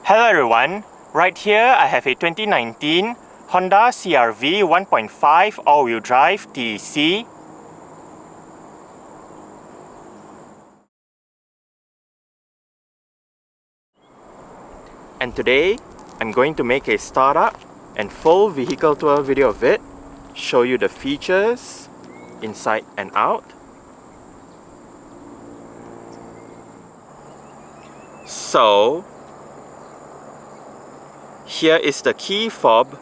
Hello everyone, right here I have a 2019 Honda CR-V 1.5 all-wheel drive TEC. And today, I'm going to make a startup and full vehicle tour video of it, show you the features, inside and out. So, here is the key fob.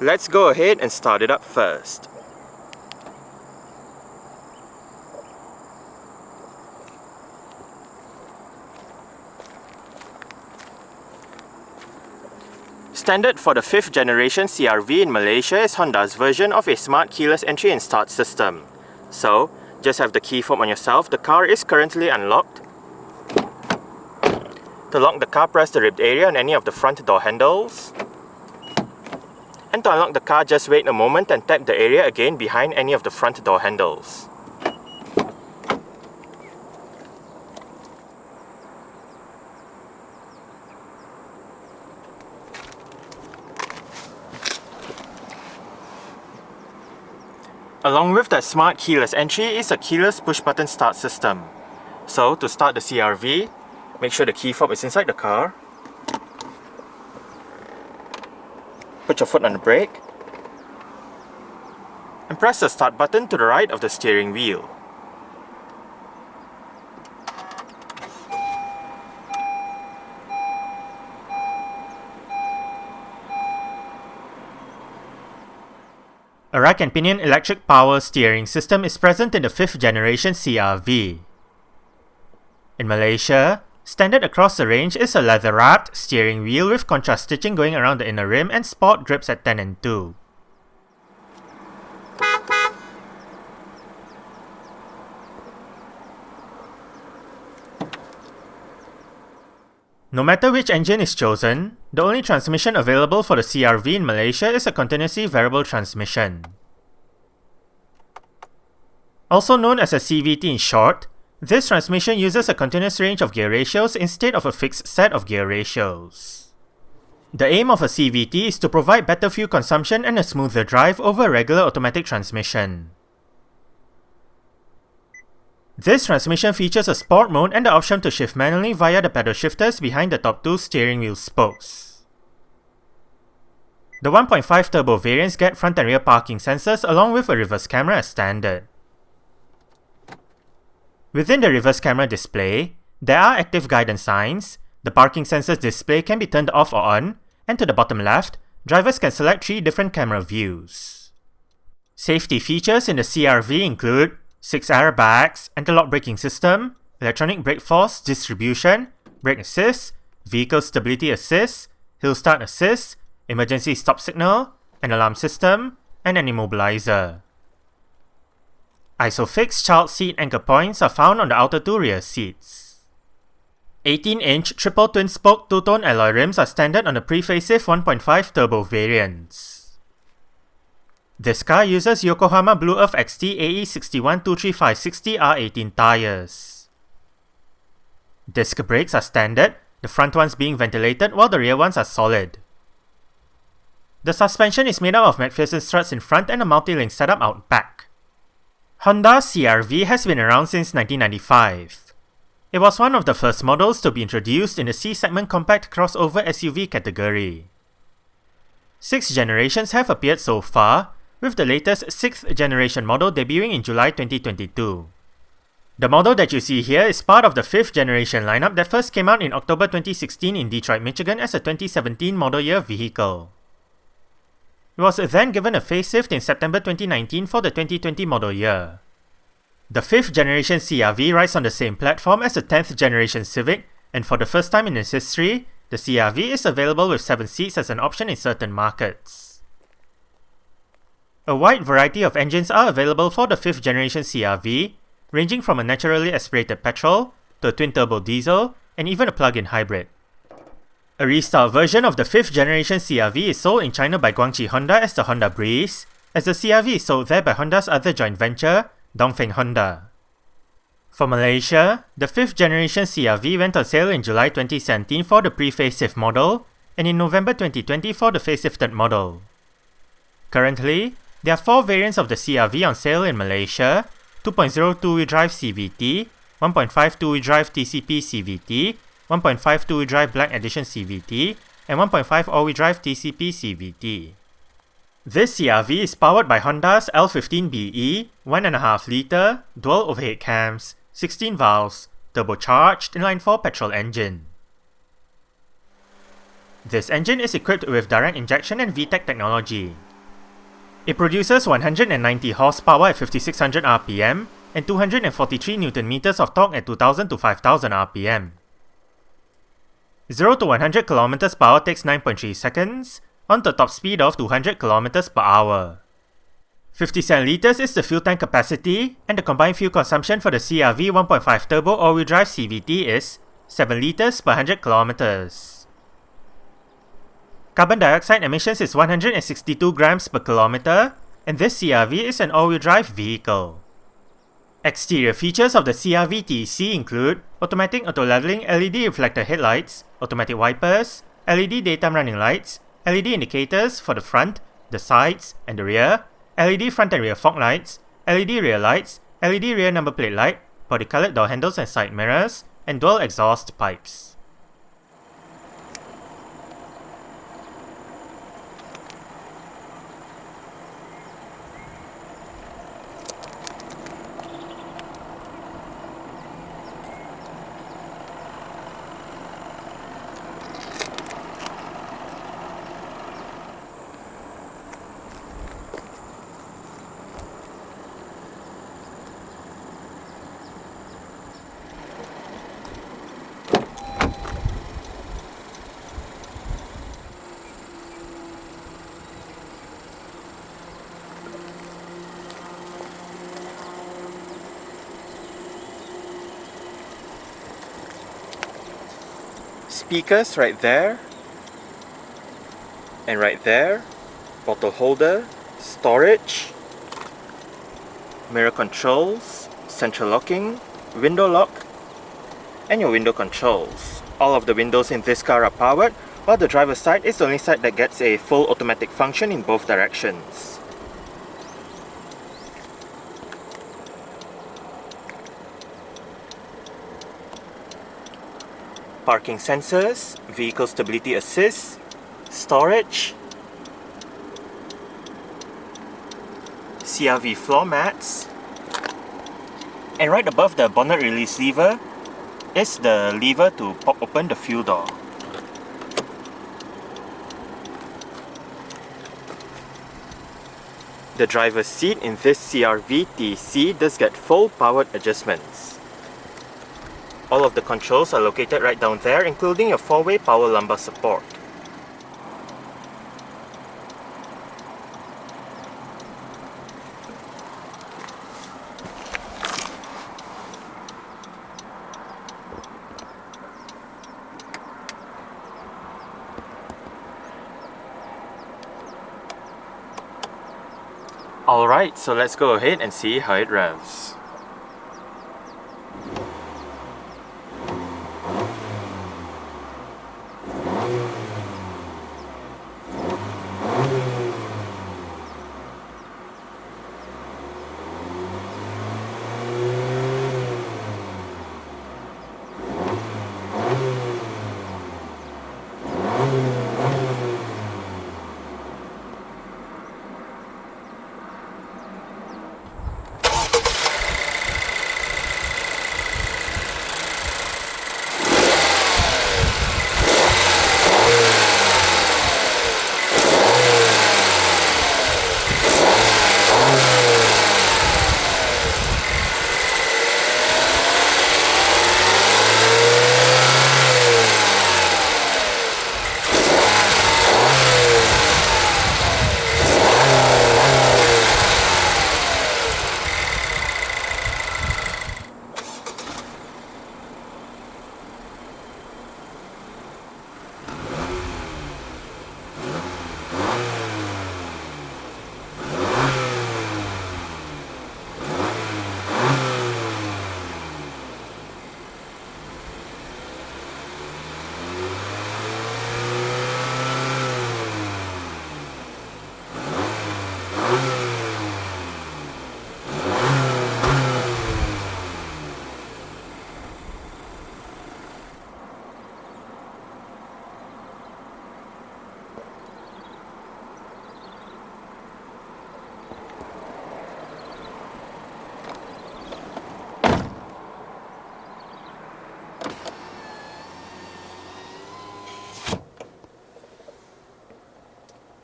Let's go ahead and start it up first. Standard for the 5th generation CR-V in Malaysia is Honda's version of a smart keyless entry and start system. So, just have the key fob on yourself. The car is currently unlocked. To lock the car, press the ribbed area on any of the front door handles. And to unlock the car, just wait a moment and tap the area again behind any of the front door handles. Along with the smart keyless entry is a keyless push-button start system. So, to start the CR-V, make sure the key fob is inside the car. Put your foot on the brake. And press the start button to the right of the steering wheel. A rack and pinion electric power steering system is present in the 5th generation CR-V. In Malaysia, standard across the range is a leather-wrapped steering wheel with contrast stitching going around the inner rim and sport grips at 10 and 2. No matter which engine is chosen, the only transmission available for the CR-V in Malaysia is a continuously variable transmission. Also known as a CVT in short, this transmission uses a continuous range of gear ratios instead of a fixed set of gear ratios. The aim of a CVT is to provide better fuel consumption and a smoother drive over a regular automatic transmission. This transmission features a sport mode and the option to shift manually via the pedal shifters behind the top two steering wheel spokes. The 1.5 turbo variants get front and rear parking sensors along with a reverse camera as standard. Within the reverse camera display, there are active guidance signs, the parking sensors display can be turned off or on, and to the bottom left, drivers can select 3 different camera views. Safety features in the CR-V include 6 airbags, anti-lock braking system, electronic brake force distribution, brake assist, vehicle stability assist, hill start assist, emergency stop signal, an alarm system, and an immobilizer. Isofix child seat anchor points are found on the outer 2 rear seats. 18-inch triple twin-spoke two-tone alloy rims are standard on the pre-facelift 1.5 turbo variants. This car uses Yokohama Blue Earth XT AE61 235/60 R18 tyres. Disc brakes are standard, the front ones being ventilated while the rear ones are solid. The suspension is made out of McPherson struts in front and a multi-link setup out back. Honda CR-V has been around since 1995. It was one of the first models to be introduced in the C-segment compact crossover SUV category. 6 generations have appeared so far, with the latest 6th generation model debuting in July 2022. The model that you see here is part of the 5th generation lineup that first came out in October 2016 in Detroit, Michigan as a 2017 model year vehicle. It was then given a facelift in September 2019 for the 2020 model year. The 5th generation CR-V rides on the same platform as the 10th generation Civic, and for the first time in its history, the CR-V is available with 7 seats as an option in certain markets. A wide variety of engines are available for the 5th generation CR-V, ranging from a naturally aspirated petrol, to a twin-turbo diesel, and even a plug-in hybrid. A restyled version of the 5th generation CR-V is sold in China by Guangqi Honda as the Honda Breeze, as the CR-V is sold there by Honda's other joint venture, Dongfeng Honda. For Malaysia, the 5th generation CR-V went on sale in July 2017 for the pre-facelift model, and in November 2020 for the facelifted model. Currently, there are 4 variants of the CR-V on sale in Malaysia: 2.0 two-wheel drive CVT, 1.5 two-wheel drive TCP CVT, 1.5 two-wheel drive Black Edition CVT, and 1.5 all-wheel drive TCP CVT. This CR-V is powered by Honda's L15BE, 1.5 litre, dual overhead cams, 16 valves, turbocharged inline-4 petrol engine. This engine is equipped with direct injection and VTEC technology. It produces 190 horsepower at 5600 RPM and 243 Nm of torque at 2000 to 5000 RPM. 0 to 100 km per hour takes 9.3 seconds, on the top speed of 200 km per hour. 57 litres is the fuel tank capacity, and the combined fuel consumption for the CR-V 1.5 turbo all-wheel drive CVT is 7 litres per 100 km. Carbon dioxide emissions is 162 grams per kilometer, and this CR-V is an all-wheel drive vehicle. Exterior features of the CR-V TEC include automatic auto-leveling LED reflector headlights, automatic wipers, LED daytime running lights, LED indicators for the front, the sides, and the rear, LED front and rear fog lights, LED rear lights, LED rear number plate light, body-colored door handles and side mirrors, and dual exhaust pipes. Speakers right there, and right there, bottle holder, storage, mirror controls, central locking, window lock, and your window controls. All of the windows in this car are powered, while the driver's side is the only side that gets a full automatic function in both directions. Parking sensors, vehicle stability assist, storage, CR-V floor mats, and right above the bonnet release lever is the lever to pop open the fuel door. The driver's seat in this CR-V TC does get full powered adjustments. All of the controls are located right down there, including your 4-way power lumbar support. Alright, so let's go ahead and see how it revs.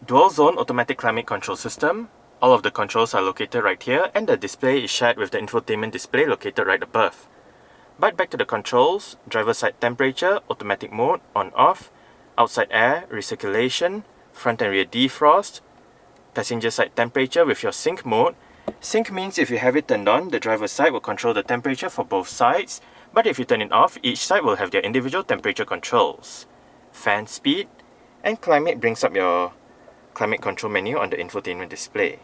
Dual zone automatic climate control system. All of the controls are located right here, and the display is shared with the infotainment display located right above. But back to the controls: driver side temperature, automatic mode, on off, outside air, recirculation, front and rear defrost, passenger side temperature with your sync mode. Sync means if you have it turned on, the driver's side will control the temperature for both sides, but if you turn it off, each side will have their individual temperature controls. Fan speed, and climate brings up your climate control menu on the infotainment display.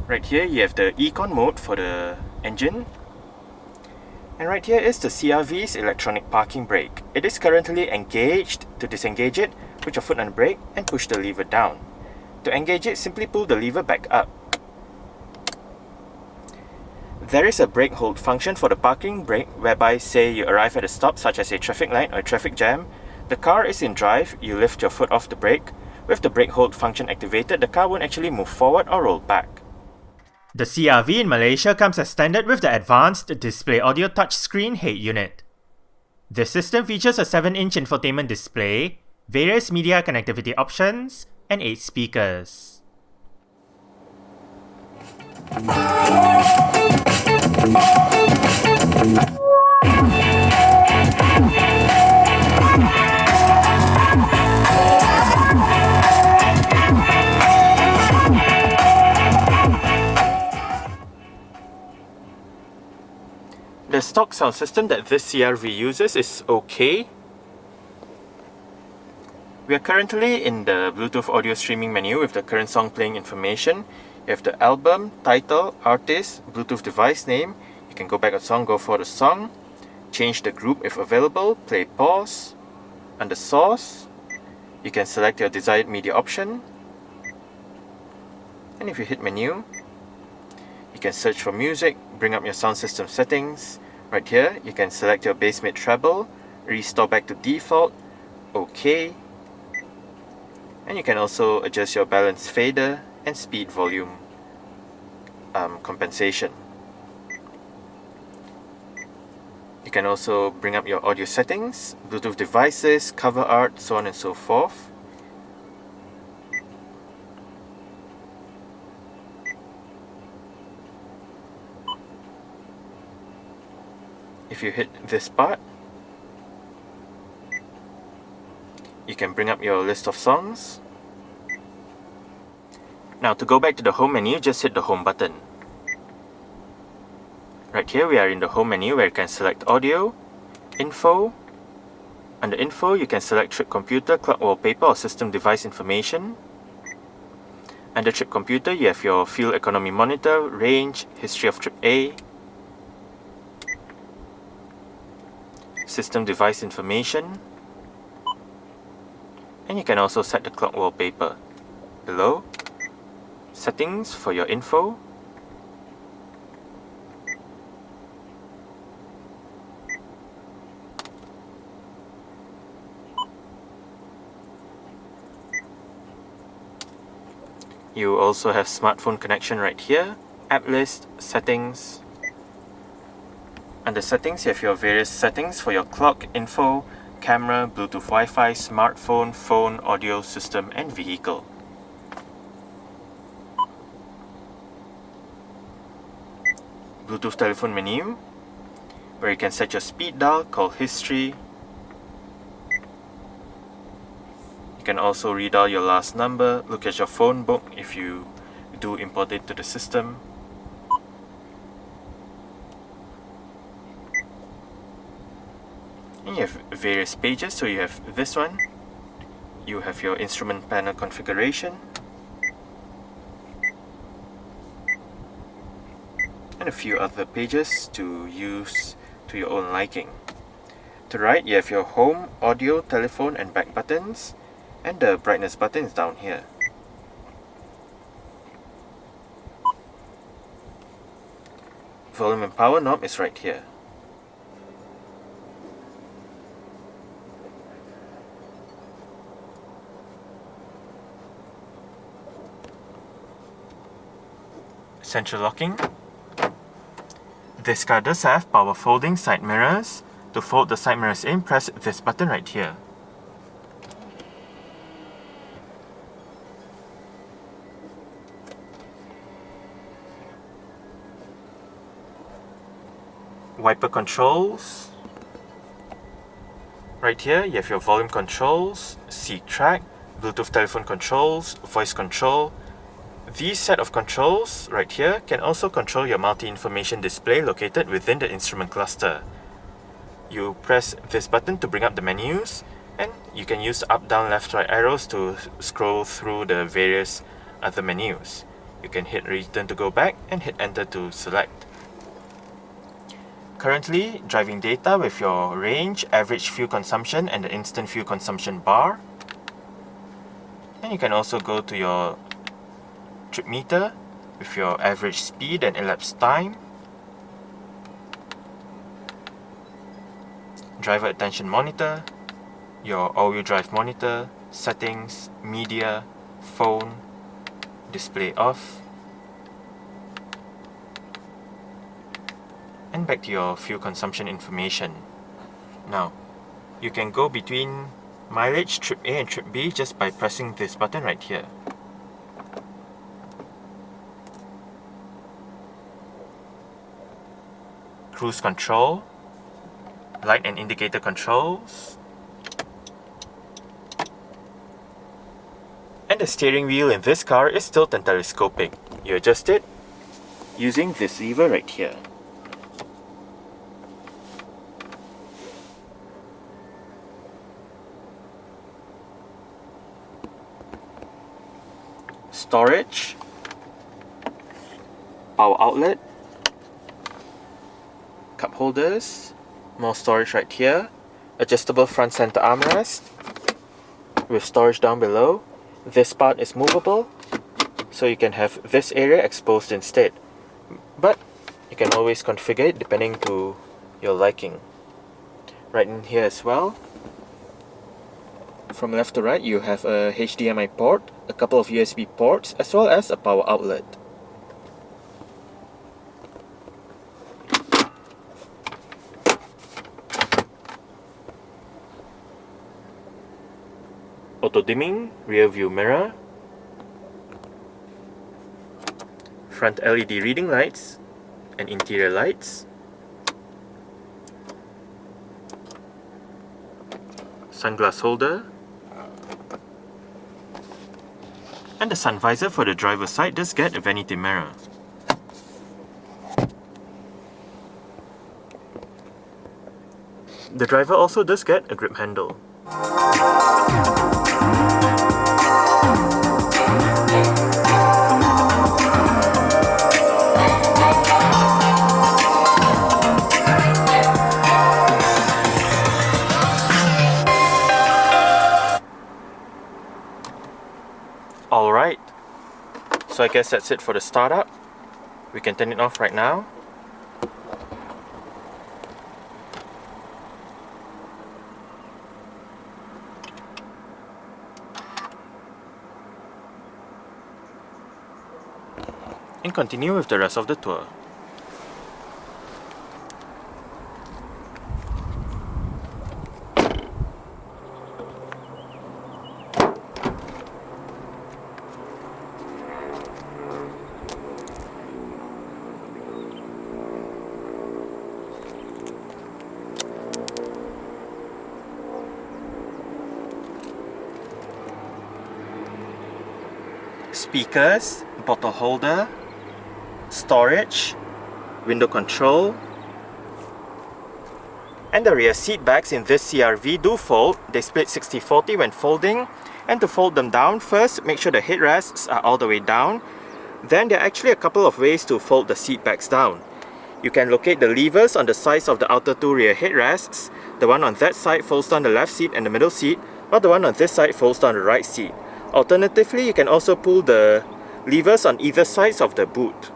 Right here you have the Econ mode for the engine. And right here is the CRV's electronic parking brake. It is currently engaged. To disengage it, put your foot on the brake and push the lever down. To engage it, simply pull the lever back up. There is a brake hold function for the parking brake, whereby say you arrive at a stop such as a traffic light or a traffic jam. The car is in drive, you lift your foot off the brake. With the brake hold function activated, the car won't actually move forward or roll back. The CRV in Malaysia comes as standard with the advanced display audio touchscreen head unit. The system features a 7-inch infotainment display, various media connectivity options, and 8 speakers. The stock sound system that this CRV uses is okay. We are currently in the Bluetooth audio streaming menu with the current song playing information. You have the album, title, artist, Bluetooth device name. You can go back a song, go for the song, change the group if available, play pause. Under source, you can select your desired media option. And if you hit menu, you can search for music, bring up your sound system settings. Right here, you can select your bass mid treble, restore back to default, OK. And you can also adjust your balance fader and speed volume compensation. You can also bring up your audio settings, Bluetooth devices, cover art, so on and so forth. If you hit this part, you can bring up your list of songs. Now to go back to the home menu, just hit the home button. Right here we are in the home menu where you can select audio, info. Under info you can select trip computer, clock wallpaper or system device information. Under trip computer you have your fuel economy monitor, range, history of trip A, system device information, and you can also set the clock wallpaper. Below, settings for your info, you also have smartphone connection right here, app list, settings. Under settings, you have your various settings for your clock, info, camera, Bluetooth Wi-Fi, smartphone, phone, audio system, and vehicle. Bluetooth telephone menu, where you can set your speed dial, call history. You can also redial your last number, look at your phone book if you do import it to the system. And you have various pages, so you have this one, you have your instrument panel configuration, and a few other pages to use to your own liking. To the right, you have your home, audio, telephone and back buttons, and the brightness button is down here. Volume and power knob is right here. Central locking. This car does have power folding side mirrors. To fold the side mirrors in, press this button right here. Wiper controls. Right here you have your volume controls, seat track, Bluetooth telephone controls, voice control. These set of controls right here can also control your multi-information display located within the instrument cluster. You press this button to bring up the menus, and you can use up, down, left, right arrows to scroll through the various other menus. You can hit return to go back and hit enter to select. Currently driving data with your range, average fuel consumption and the instant fuel consumption bar. And you can also go to your trip meter with your average speed and elapsed time. Driver attention monitor, your all-wheel drive monitor, settings, media, phone, display off. And back to your fuel consumption information. Now, you can go between mileage, trip A and trip B just by pressing this button right here. Cruise control, light and indicator controls, and the steering wheel in this car is tilt and telescopic. You adjust it using this lever right here. Storage, power outlet, cup holders, more storage right here, adjustable front center armrest with storage down below. This part is movable, so you can have this area exposed instead, but you can always configure it depending to your liking. Right in here as well, from left to right you have a HDMI port, a couple of USB ports, as well as a power outlet. Auto dimming, rear view mirror, front LED reading lights and interior lights, sunglass holder, and the sun visor for the driver's side does get a vanity mirror. The driver also does get a grip handle. Alright, so I guess that's it for the startup. We can turn it off right now. And continue with the rest of the tour. Speakers, bottle holder, storage, window control, and the rear seat backs in this CR-V do fold. They split 60-40 when folding, and to fold them down, first make sure the headrests are all the way down. Then there are actually a couple of ways to fold the seat backs down. You can locate the levers on the sides of the outer two rear headrests. The one on that side folds down the left seat and the middle seat, while the one on this side folds down the right seat. Alternatively, you can also pull the levers on either sides of the boot.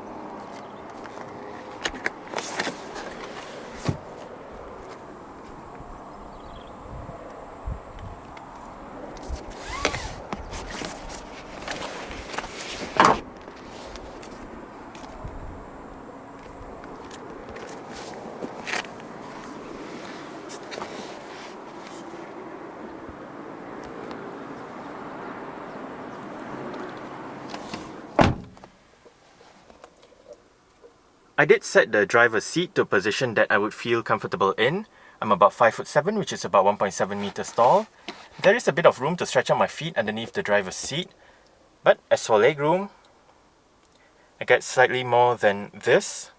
I did set the driver's seat to a position that I would feel comfortable in. I'm about 5'7", which is about 1.7 meters tall. There is a bit of room to stretch out my feet underneath the driver's seat, but as for legroom, I get slightly more than this.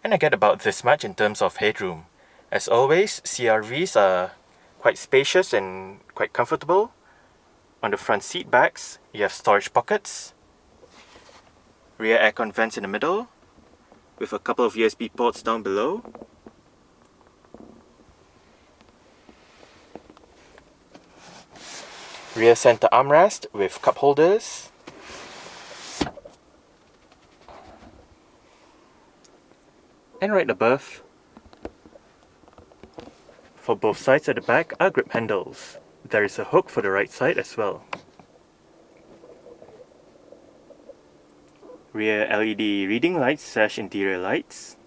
And I get about this much in terms of headroom. As always, CRVs are quite spacious and quite comfortable. On the front seat backs, you have storage pockets, rear aircon vents in the middle, with a couple of USB ports down below. Rear center armrest with cup holders. And right above, for both sides at the back, are grip handles. There is a hook for the right side as well. Rear LED reading lights / interior lights.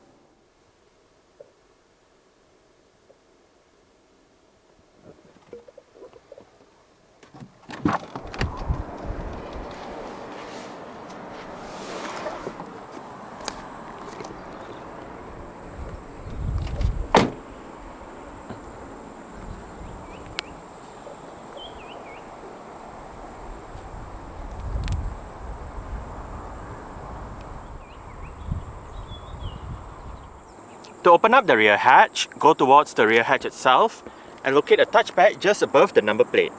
To open up the rear hatch, go towards the rear hatch itself and locate a touchpad just above the number plate.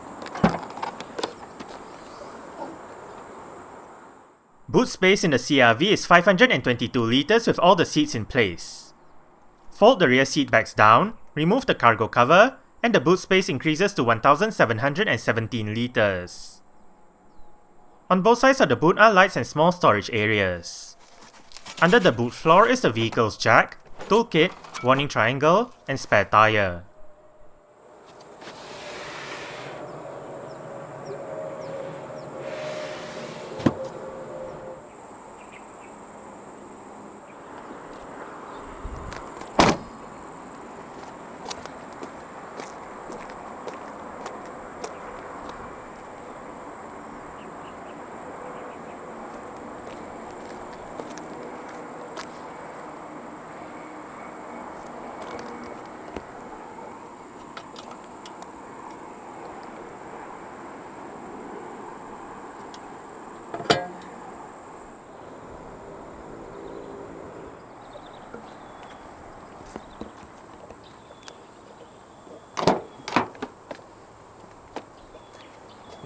Boot space in the CRV is 522 litres with all the seats in place. Fold the rear seat backs down, remove the cargo cover, and the boot space increases to 1717 litres. On both sides of the boot are lights and small storage areas. Under the boot floor is the vehicle's jack, toolkit, warning triangle, and spare tyre.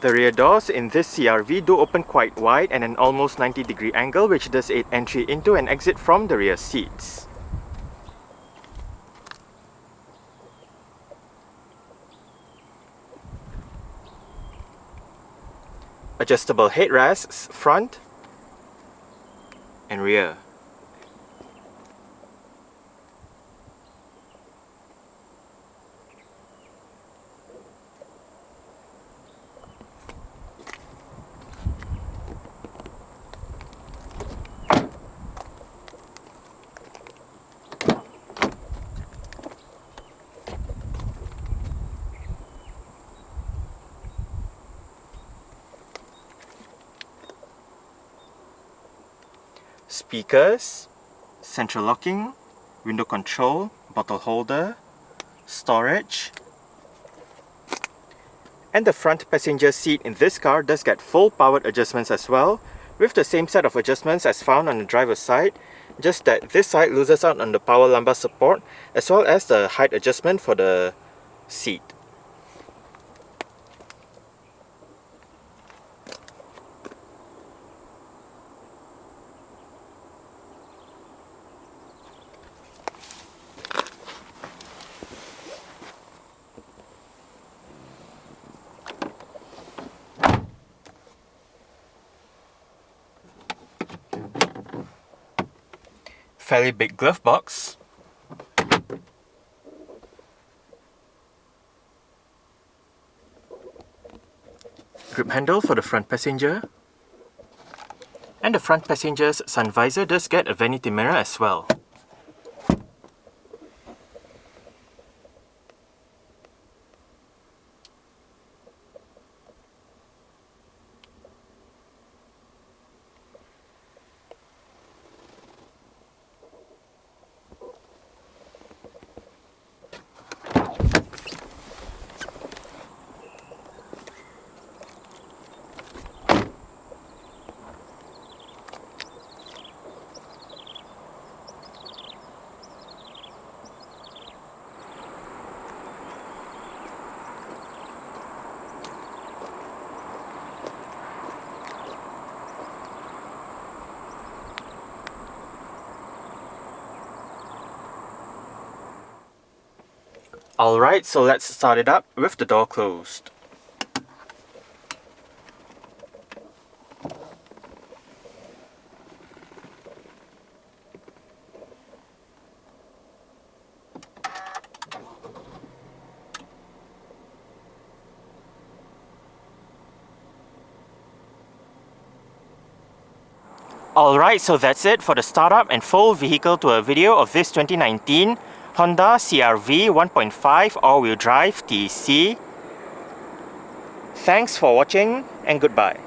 The rear doors in this CRV do open quite wide at an almost 90-degree angle, which does aid entry into and exit from the rear seats. Adjustable headrests front and rear. Speakers, central locking, window control, bottle holder, storage, and the front passenger seat in this car does get full powered adjustments as well, with the same set of adjustments as found on the driver's side, just that this side loses out on the power lumbar support as well as the height adjustment for the seat. Fairly big glove box. Grip handle for the front passenger. And the front passenger's sun visor does get a vanity mirror as well. Alright, so let's start it up with the door closed. Alright, so that's it for the startup and full vehicle tour video of this 2019 Honda CR-V 1.5 all-wheel drive TC. Thanks for watching and goodbye.